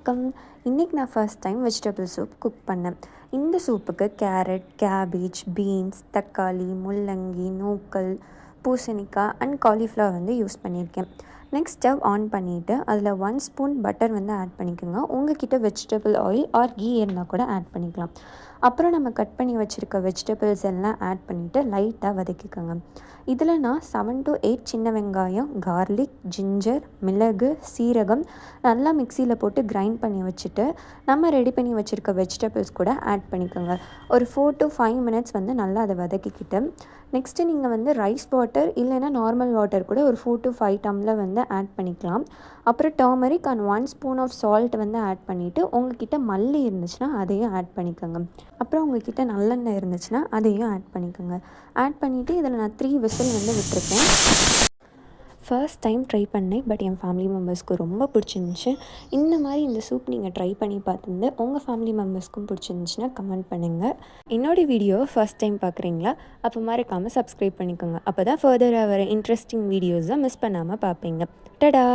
வணக்கம். இன்றைக்கி நான் first time vegetable soup cook பண்ணேன். இந்த சூப்புக்கு கேரட், கேபேஜ், பீன்ஸ், தக்காளி, முள்ளங்கி, நூக்கல், பூசணிக்காய் அண்ட் காலிஃப்ளவர் வந்து யூஸ் பண்ணியிருக்கேன். நெக்ஸ்ட் ஸ்டவ் ஆன் பண்ணிவிட்டு அதில் 1 ஸ்பூன் பட்டர் வந்து ஆட் பண்ணிக்கோங்க. உங்கள்கிட்ட வெஜிடபிள் ஆயில் ஆர் கீ இருந்தால் கூட ஆட் பண்ணிக்கலாம். அப்புறம் நம்ம கட் பண்ணி வச்சுருக்க வெஜிடபிள்ஸ் எல்லாம் ஆட் பண்ணிவிட்டு லைட்டாக வதக்கிக்கோங்க. இதில் நான் 7 to 8 சின்ன வெங்காயம், கார்லிக், ஜிஞ்சர், மிளகு, சீரகம் நல்லா மிக்சியில் போட்டு கிரைண்ட் பண்ணி வச்சுட்டு நம்ம ரெடி பண்ணி வச்சுருக்க வெஜிடபிள்ஸ் கூட ஆட் பண்ணிக்கோங்க. ஒரு 4 to 5 மினிட்ஸ் வந்து நல்லா அதை வதக்கிக்கிட்டு நெக்ஸ்ட்டு நீங்கள் வந்து ரைஸ் வாட்டர் இல்லைன்னா நார்மல் வாட்டர் கூட ஒரு 4 to 5 டம்ளர் வந்து ஆட் பண்ணிக்கலாம். அப்புறம் turmeric and 1 spoon of salt வந்து ஆட் பண்ணிவிட்டு உங்கள்கிட்ட மல்லி இருந்துச்சுன்னா அதையும் ஆட் பண்ணிக்கோங்க. அப்புறம் உங்கள்கிட்ட நல்லெண்ணெய் இருந்துச்சுன்னா அதையும் ஆட் பண்ணிக்கோங்க. ஆட் பண்ணிவிட்டு இதில் நான் 3 விசில் வந்து விட்டுருக்கேன். ஃபர்ஸ்ட் டைம் ட்ரை பண்ணேன், பட் என் ஃபேமிலி மெம்பர்ஸ்க்கு ரொம்ப பிடிச்சிருந்துச்சி. இந்த சூப் நீங்கள் ட்ரை பண்ணி பார்த்துருந்து உங்கள் ஃபேமிலி மெம்பர்ஸ்க்கும் பிடிச்சிருந்துச்சின்னா கமெண்ட் பண்ணுங்கள். என்னோடய வீடியோவை ஃபர்ஸ்ட் டைம் பார்க்குறீங்களா? அப்போ மறக்காமல் சப்ஸ்கிரைப் பண்ணிக்கோங்க. அப்போ தான் ஃபர்தராக வர இன்ட்ரெஸ்டிங் வீடியோஸை மிஸ் பண்ணாமல் பார்ப்பீங்க. டடா!